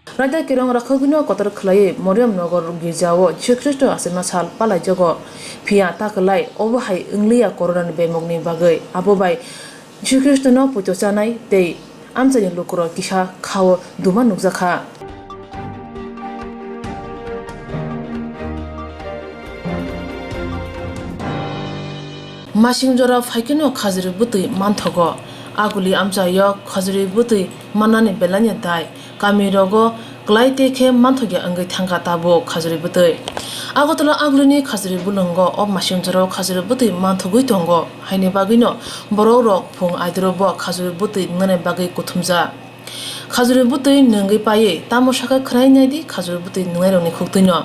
রাজা কিরং রাখগিনো কতর খলায়ে মরিয়ম নগর গির্জাও যিশুখ্রিস্ট আसेमा साल पालाय जग फिया ताकलाय अबहाय इंग्लिया कर'नानि बेमगनि बागै आबोबाय যিশুখ্রিস্টनो पुजो जानाय दै आमजानि लुकुर किसा खाव दुमा नुजाखा मासिं जरा फाइकिनो खाजरि बुतै मानथगो आगुलि आमजायो खाजरि बुतै माननानि बेलानि दाय गामि रगो ग्लाइतेखे मानथगे अंगै थांगा ताबो खाजरि बुतै आगतला आगुलिनि खाजरि बुलंगो अब मासिं जरा खाजरि बुतै मानथगै दंगो हायनि बागैनो बरो रक फुं आइद्रबो खाजरि बुतै नने बागै कुथुमजा खाजरि बुतै नंगै पाये तामसाखा खरायनायदि खाजरि बुतै नंगायरनि खुक्तैनो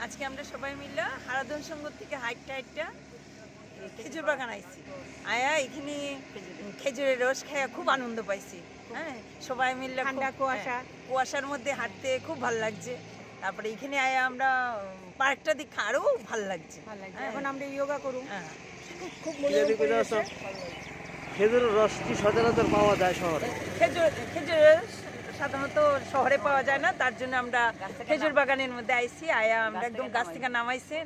আজকে আমরা সবাই মিলে হারাধন সংঘ থেকে হাইটটা খেজুর বাগান আইছি আয়া এখানে খেজুরের রস খেয়ে খুব আনন্দ পাইছি হ্যাঁ সবাই মিলে ঠান্ডা কুয়াশার মধ্যে হাঁটতে খুব ভালো লাগছে তারপরে এখানে আয়া আমরা পার্কটা দেখে আরও ভালো লাগছে এখন আমরা যোগা করুন খুব খেজুরের রস কি সচরাচর পাওয়া যায় শহরে খেজুরের সাধারণত শহরে পাওয়া যায় না তার জন্য আমরা খেজুর বাগানের মধ্যে আইছি আয়া আমরা একদম গাছ থেকে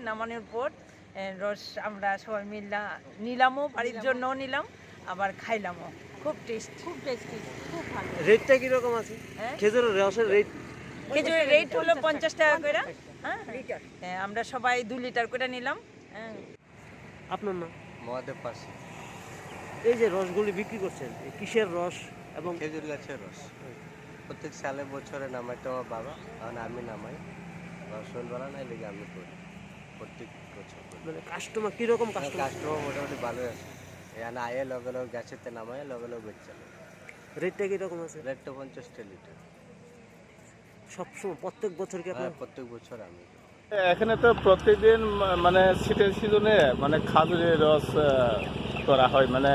নামানোর পর রস আমরা সবাই নিলামও বাড়ির জন্যও নিলাম আবার খাইলামও খুব টেস্টি খুব ভালো রেটটা কিরকম আছে খেজুরের রসের রেট খেজুরের রেট হলো 50 টাকা করে হ্যাঁ আমরা সবাই 2 লিটার করে নিলাম আপনার নাম মহাদেব পাশে এই যে রসগুলি বিক্রি করছেন কিসের রস এবং খেজুর গাছের রস প্রত্যেক সালে বছরে নামাইতো আমার বাবা কারণ আমি নামাই রসনবেলা নাই লেগে আমি করি প্রত্যেক বছর মানে কাস্টমার কীরকম কাস্টমার মোটামুটি ভালোই আছে এখানে আয়ে লগে লগে গাছেতে নামায় লগে লগে বেচে রেটটা কীরকম আছে রেটটা 50 লিটার সবসময় প্রত্যেক বছর কি প্রত্যেক বছর আমি এখানে তো প্রত্যেকদিন মানে শীতের সিজনে মানে খাজুরের রস করা হয় মানে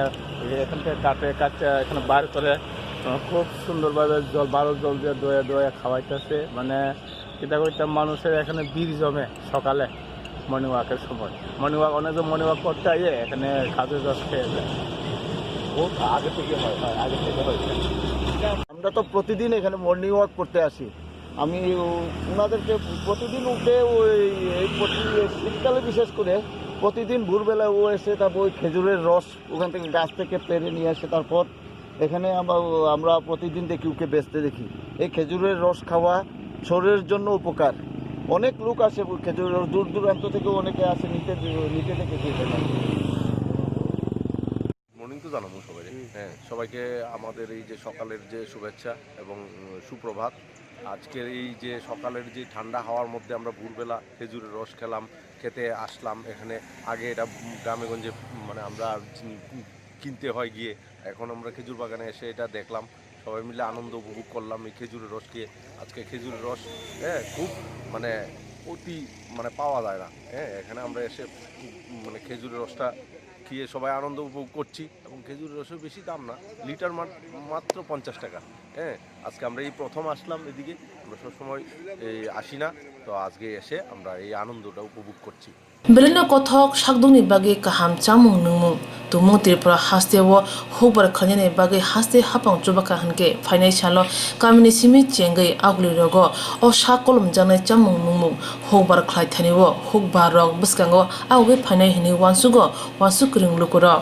এখান থেকে কাটে এখানে বার করে খুব সুন্দরভাবে জল দিয়ে দয়ে খাওয়াইতেছে মানে এটা করতে মানুষের এখানে ভিড় জমে সকালে মর্নিং ওয়াকের সময় অনেকজন মর্নিং ওয়াক করতে আইয়ে এখানে খাজুরের রস খেয়ে যায় বহুত আগে থেকে হয় আমরা তো প্রতিদিন এখানে মর্নিং ওয়াক করতে আসি আমি ওনাদেরকে প্রতিদিন উঠে ওই শীতকালে বিশেষ করে প্রতিদিন ভোরবেলা ও এসে তারপর ওই খেজুরের রস ওখান থেকে গাছ থেকে পেরে নিয়ে আসে, তারপর এখানে আমরা প্রতিদিন দেখি ওকে বেচতে দেখি। এই খেজুরের রস খাওয়া শরীরের জন্য উপকার। অনেক লোক আসে খেজুরের রস, দূর দূরান্ত থেকে অনেকে আসে নিতে থেকে খেতে পারে। মর্নিং তো জানাবো সবাই, হ্যাঁ সবাইকে আমাদের এই যে সকালের যে শুভেচ্ছা এবং সুপ্রভাত। আজকের এই যে সকালের যে ঠান্ডা হাওয়ার মধ্যে আমরা ভোরবেলা খেজুরের রস খেতে আসলাম এখানে। আগে এটা গ্রামে গঞ্জে মানে আমরা কিনতে হয় গিয়ে, এখন আমরা খেজুর বাগানে এসে এটা দেখলাম, সবাই মিলে আনন্দ উপভোগ করলাম এই খেজুরের রস খেয়ে। আজকে খেজুরের রস খুব মানে অতি মানে পাওয়া যায় না, এখানে আমরা এসে মানে খেজুরের রসটা খেয়ে সবাই আনন্দ উপভোগ করছি। এবং খেজুরের রসের বেশি দাম না, লিটার মাত্র 50 টাকা। আজকে আমরা এই প্রথম আসলাম এদিকে, আমরা সবসময় আসি না, তো আজকে এসে আমরা এই আনন্দটা উপভোগ করছি। Belena kothok shakdungni bagi kaham chamung nungmung tumung tripura hastewo hubar khanyane bagi haste hapang chubaka hanke financialo kamini simi chengai agli rogo o shakolum janai chamung nungmung hubar khlai thaniwo hukbar rok buskango auge finai hini wansugo wansukring lukuro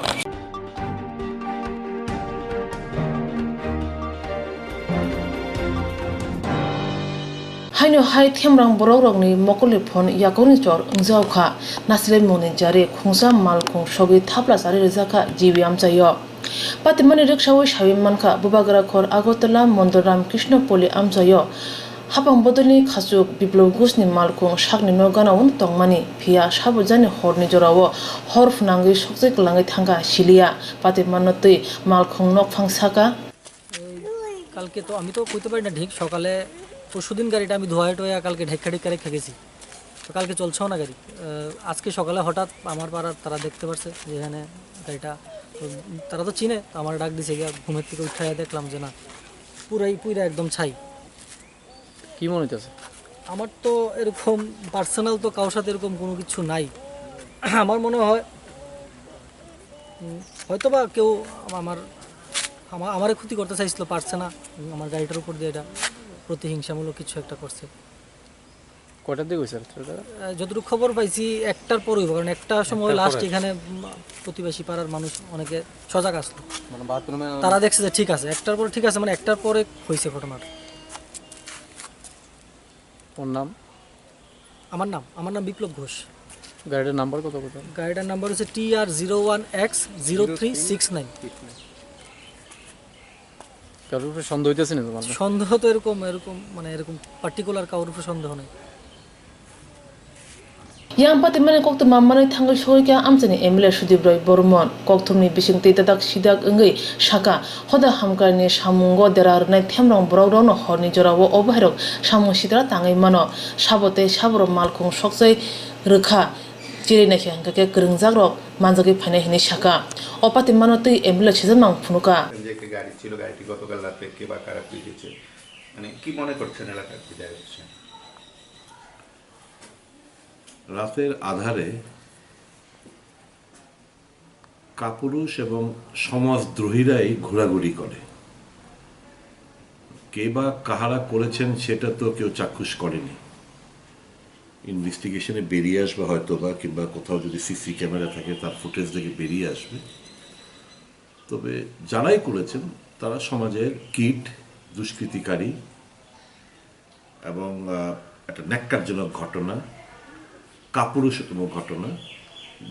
haino hai themrang borogrokni mokoli phone yakoni chor ungjawkha nasle moni jare khungsa mal khung sogi thapla jare rijaka jibi amchayo patimani rikshawo shabim mankha bubagara khor agotala mondoram krishnopoli amchayo hapang bodoni khachuk biplov gusni mal khung shakni nogana un tongmani phia sabujani horni jorawo hor funangi sokjek langai thanga silia patimanotui mal khung nok phangsaka কালকে তো আমি তো কইতে পারি না ঠিক সকালে পরশুদিন গাড়িটা আমি ধোয়া টোয়া কালকে ঢেক্কা রেখে গেছি, তো কালকে চলছেও না গাড়ি। আজকে সকালে হঠাৎ আমার পাড়ার তারা দেখতে পারছে যে এখানে গাড়িটা, তারা তো চিনে, আমার ডাক দিছে গিয়া ঘুমের থেকে উঠাইয়া দেখলাম যে না পুরা একদম ছাই। কি মনে হইতেছে? আমার তো এরকম পার্সোনাল তো কারোর সাথে এরকম কোনো কিছু নাই। আমার মনে হয় হয়তোবা কেউ আমারে ক্ষতি করতে চাইছিল, পারছে না, আমার গাড়িটার উপর দিয়ে এটা প্রতিহিংসামূলক কিছু একটা করছে। কয়টার দিকে হয়েছে? যতটুকু খবর পাইছি একটার পরই, কারণ একটা সময় লাস্ট এখানে প্রতিবেশী পাড়ার মানুষ অনেকে সজাগ আসলো, তারা দেখছে যে ঠিক আছে একটার পরে, ঠিক আছে মানে একটার পরে হয়েছে ঘটনাটা। ওর নাম? আমার নাম বিপ্লব ঘোষ। গাড়িটার নাম্বার কত? গাড়িটার নাম্বার হচ্ছে TR01X0369। কারোর উপরে সন্দেহ হইতেছে না তোমার? সন্দেহ তো এরকম মানে এরকম পার্টিকুলার কারোর উপরে সন্দেহ নেই। yang patimani kokto mamani thangal shoyka amchani emle sudibroi bormon kokthumni bisingti tadak sidak engai shaka hoda hamkarni samungo derarnai themrong borogrokno horni jorawo obhairok samung sidra tangai mano sabote sabro malkhung sokjai rukha chiri nakhi hangke krungjagrok manjagi phainai hini shaka opati manotui emle chijamang phunuka যে একটা গাড়ি ছিল, গাড়িটি গতকাল রাতে কে বা কারা পিটিয়েছে, মানে কি মনে করছেন এলাকার কি ডাইরেকশন? রাতের আধারে কাপুরুষ এবং সমাজদ্রোহীরাই ঘোরাঘুরি করে। কে বা কাহারা করেছেন সেটা তো কেউ চাক্ষুষ করেনি। ইনভেস্টিগেশনে বেরিয়ে আসবে হয়তো বা, কিংবা কোথাও যদি সিসি ক্যামেরা থাকে তার ফুটেজ দেখে বেরিয়ে আসবে। তবে যারাই করেছেন তারা সমাজের কীট, দুষ্কৃতিকারী এবং একটা ন্যাক্কারজনক ঘটনা, কাপুরুষতম ঘটনা।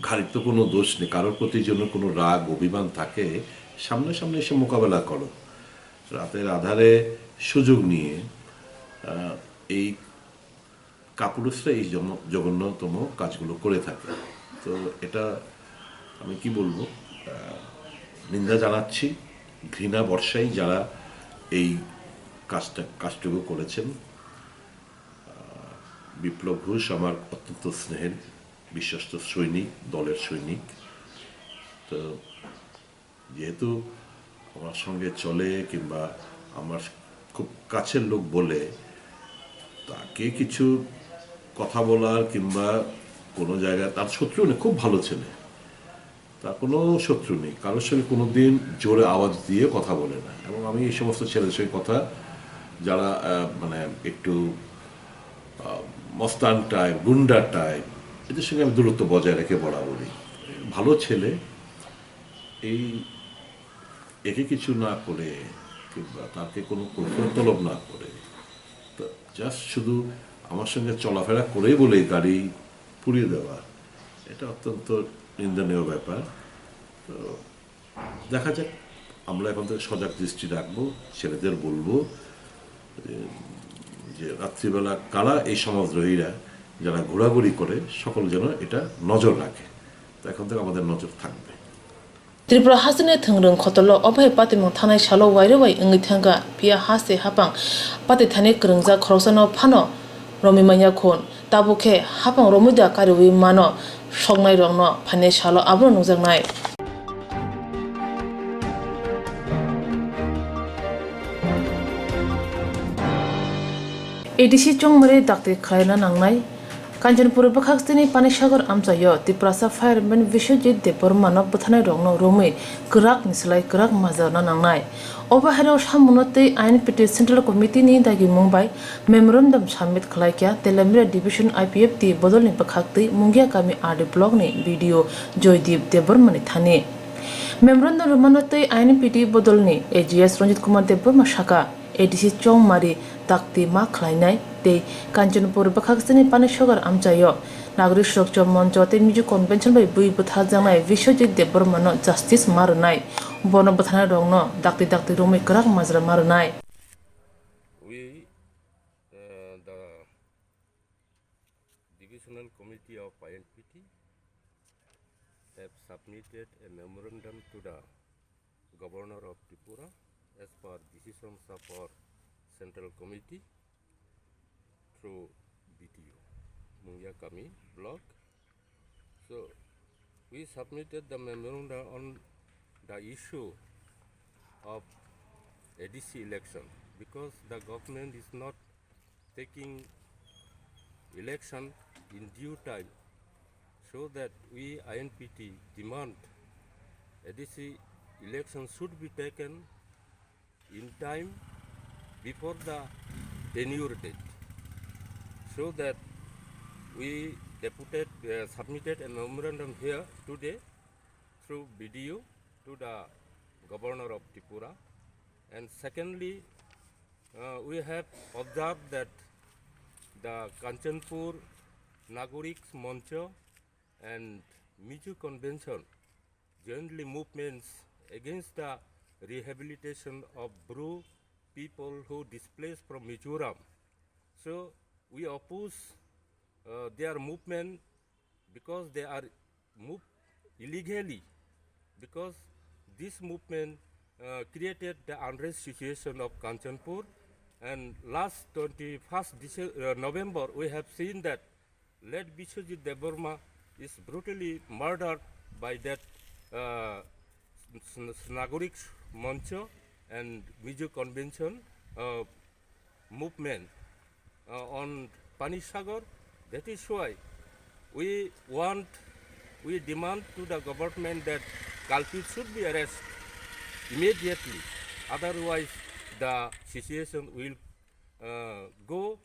ঘাড়ির তো কোনো দোষ নেই, কারোর প্রতি জন্য কোনো রাগ অভিমান থাকে সামনাসামনি এসে মোকাবেলা করো। রাতের আধারে সুযোগ নিয়ে এই কাপুরুষরা এই জঘন্যতম কাজগুলো করে থাকে। তো এটা আমি কি বলবো, নিন্দা জানাচ্ছি, ঘৃণা বর্ষাই যারা এই কাজটুকু করেছেন। বিপ্লব ঘোষ আমার অত্যন্ত স্নেহের বিশ্বস্ত সৈনিক, দলের সৈনিক। তো যেহেতু আমার সঙ্গে চলে কিংবা আমার খুব কাছের লোক বলে তাকে কিছু কথা বলার কিংবা কোনো জায়গায়, তার শত্রু নেই, খুব ভালো ছেলে, তার কোনো শত্রু নেই, কারোর সঙ্গে কোনো দিন জোরে আওয়াজ দিয়ে কথা বলে না। এবং আমি এই সমস্ত ছেলেদের সঙ্গে কথা, যারা মানে একটু মস্তান টাইপ, গুন্ডা টাইপ, এদের সঙ্গে আমি দূরত্ব বজায় রেখে বরাবরই ভালো ছেলে এই একে কিছু না করে কিংবা তাকে কোনো কৈফিয়ত তলব না করে তো জাস্ট শুধু আমার সঙ্গে চলাফেরা করেই বলেই গাড়ি পুড়িয়ে দেওয়া এটা অত্যন্ত নিন্দনীয় ব্যাপার। তো দেখা যাক, আমরা এখন থেকে সজাগ দৃষ্টি রাখবো, ছেলেদের বলবো যে রাত্রিবেলা কারা এই সমাজদ্রোহীরা যারা ঘোরাঘুরি করে সকল যেন এটা নজর রাখে। তো এখন থেকে আমাদের নজর থাকবে। ত্রিপুরা হাসিনে থংরং খতল অভয় পাতিমং থানায় সালো ওয়াইরওয়াই ইংই থাঙ্গা পিয়া হাসে হাপাং পাতি থানে গ্রংজা খরসানো ফানো রমিমাইয়া খন তাবুखे हापां रमुदा कारिवि मानो संनाय रंनो फाने सालो आब्रो नुजांनाय एडिसि चंगमरे दाक्ते खायना नांनाय कांचनपुर बखाक्सनि पानीसागर आमचायो तिप्रासा फायरमैन विश्वजित देबबर्मानो बुथानाय रंनो रोमै गराक निसलाय गराक माजाना नांनाय अबाहेराव सामुनतै आइनपिटि सेन्ट्रेल कमिटिनि दागि मुंबाय मेमोरेन्डाम साबमिट खालायख्या तेलामिरा डिभिजन आईपीएफटी बदलनि बखाक्तै मुंगिया गामि आरडी ब्लकनि भिडिअ जयदीप देबबर्मानि थानि मेमोरेन्डाम रुमानतै आइनपिटि बदलनि एजीएस रंजित कुमार देबबर्मा शाखा एडिसि चंगमारि दाक्ति मा खालायनाय ते कांचनपुर बखाक्सनि पानीसागर आमचायो नागरिक सुरक्षा मंच ते मिजु कन्वेंशन बै बुइ बुथा जानाय विश्वजित देबबर्मानो जस्टिस मारनाय बन बुथानाय रंनो दाक्ति दाक्ति रोमै गराक माजरा मारनाय We the divisional committee of INPT have submitted a memorandum to the governor of Tripura as per decisions of our central committee through BTO Mungia Kami block. So we submitted the memorandum on the issue of ADC election because the government is not taking election in due time, so that we INPT demand ADC election should be taken in time before the tenure date, so that we submitted a memorandum here today through BDO to the governor of Tripura. And secondly, we have observed that the Kanchanpur Nagorik Mancha and Miju Convention jointly movements against the rehabilitation of Bru people who displaced from Mizoram. So we oppose their movement because they are moved illegally, because this movement created the unrest situation of Kanchanpur, and last 21st November we have seen that late Biswajit Debarma is brutally murdered by that Nagorik Mancha and Miju Convention movement on Panisagar. That is why we demand to the government that culprits should be arrested immediately. Otherwise, the situation will go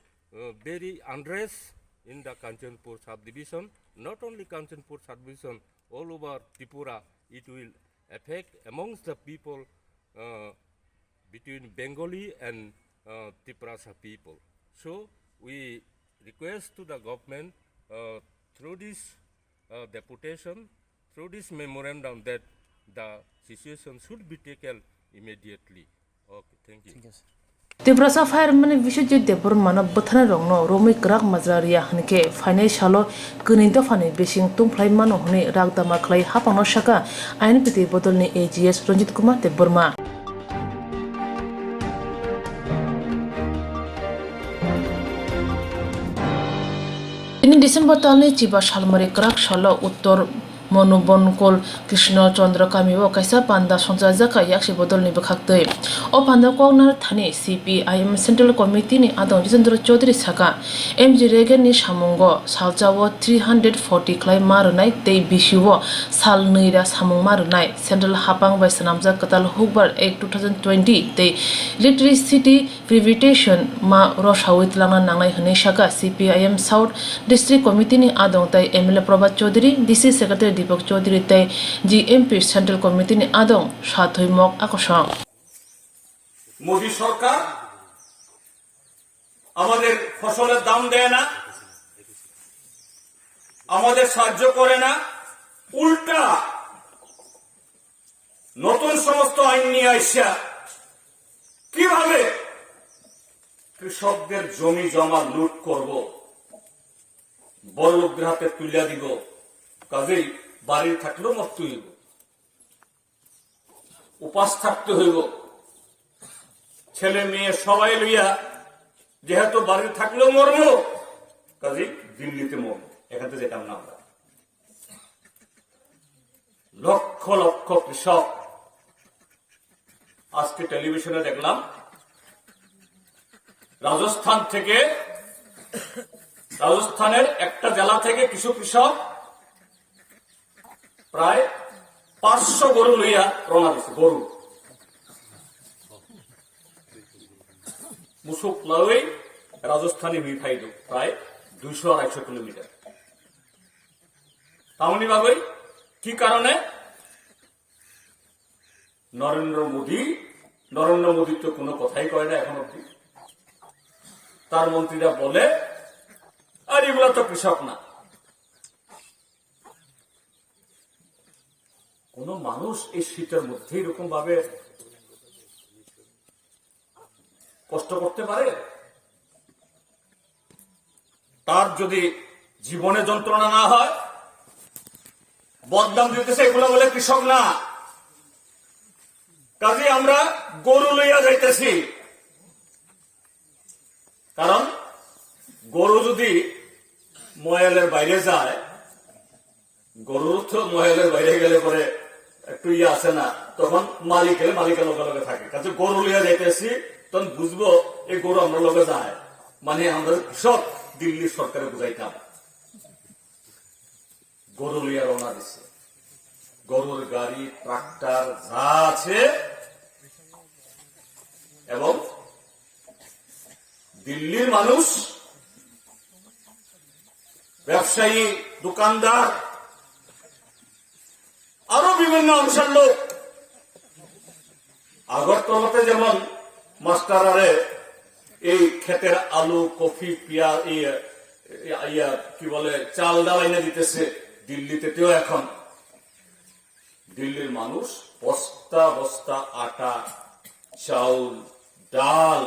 very unrest in the Kanchanpur subdivision. Not only Kanchanpur subdivision, all over Tripura, it will affect amongst the people between Bengali and Triprasa people. So we request to the government through this deputation, through this memorandum, that the situation should be taken immediately. Okay, thank you. तिब्रासा फायरमैन विश्वजित देबबर्मानो बुथानाय रंनो रोमै गराक माजरारिया हनके फाइनाय सालो गनि दफानि बेसिं तुंफ्लाय मानो हने रागदामा खलाय हापांनो शाखा आइनपिटि बदलनि एजीएस रंजित कुमार देबबर्मा दिनै डिसेम्बर तालनि चिबा सालमारि गराक सालो उत्तर মনোবনকল কৃষ্ণচন্দ্র কামিও কাইসা পান্ডা সংসা জাকা ইয়াকসি বদল নিবে খাকতৈ ও পান্ডা কগনার থানি CPIM central committee ni adong Jitendra Chaudhary saka MG Regan ni samungo saljawo 340 klai marunai tei bisiwo sal neira samung marunai Central Hapang by Sanamja Katal Hukbar Act 2020 tei electricity privatization ma roshawit langa nangai hne saka CPIM South District Committee ni adong tai MLA Prabhat Chaudhary DC Secretary Deepak Chaudhary tai GMP Central Committee ni adong sathoi mok akosang Modi সরকার আমাদের ফসলের দাম দেয় না, আমাদের সাহায্য করে না, উল্টা নতুন সমস্ত আইন নিয়ে আইসা কিভাবে কৃষকদের জমি জমা লুট করব, বড় লোকদের হাতে তুলে দিব, কাজেই বাড়ি থাকলেও মরতে হইব, উপাস থাকতে হইব, ছেলে মেয়ে সবাই লইয়া যেহেতু বাড়ি থাকলেও মরবো, কাজে দিল্লিতে মরবো, এখান থেকে যেতাম না আমরা। লক্ষ লক্ষ কৃষক আজকে টেলিভিশনে দেখলাম রাজস্থানের একটা জেলা থেকে কিছু কৃষক প্রায় 500 গরু লইয়া রওনা দিচ্ছে, গরু মুসুক লই রাজস্থানে মিঠাই প্রায় 200-250 কিলোমিটার। তাহলে ভাবই কি কারণে? নরেন্দ্র মোদী তো কোনো কথাই কয় না এখন অব্দি। তার মন্ত্রীরা বলে আর এগুলা তো কৃষক না। কোন মানুষ এই শীতের মধ্যে এরকম ভাবে কষ্ট করতে পারে? তার যদি জীবনে যন্ত্রণা না হয়, বদনাম দিতেছে এগুলো বলে কৃষক না। কাজে আমরা গরু লইয়া যাইতেছি, কারণ গরু যদি ময়ালের বাইরে যায়, গরুর তো ময়ালের বাইরে গেলে পরে একটু ইয়ে আসে না, তখন মালিকের লগে লগে থাকে। কাজে গরু লইয়া যাইতেছি, তখন বুঝবো এই গরু আমরা লগে যায়, মানে আমরা কৃষক দিল্লি সরকারে বুঝাইতাম। গরু লইয়া রওনা দিছে, গরুর গাড়ি ট্রাক্টর যা আছে, এবং দিল্লির মানুষ, ব্যবসায়ী, দোকানদার, আরো বিভিন্ন অংশের লোক। আগরতলাতে যেমন মাস্টারারে এই ক্ষেতের আলু, কফি, পেঁয়াজ, কি বলে চাল ডাল এনে দিতেছে, দিল্লিতেও এখন দিল্লির মানুষ বস্তা বস্তা আটা, চাউল, ডাল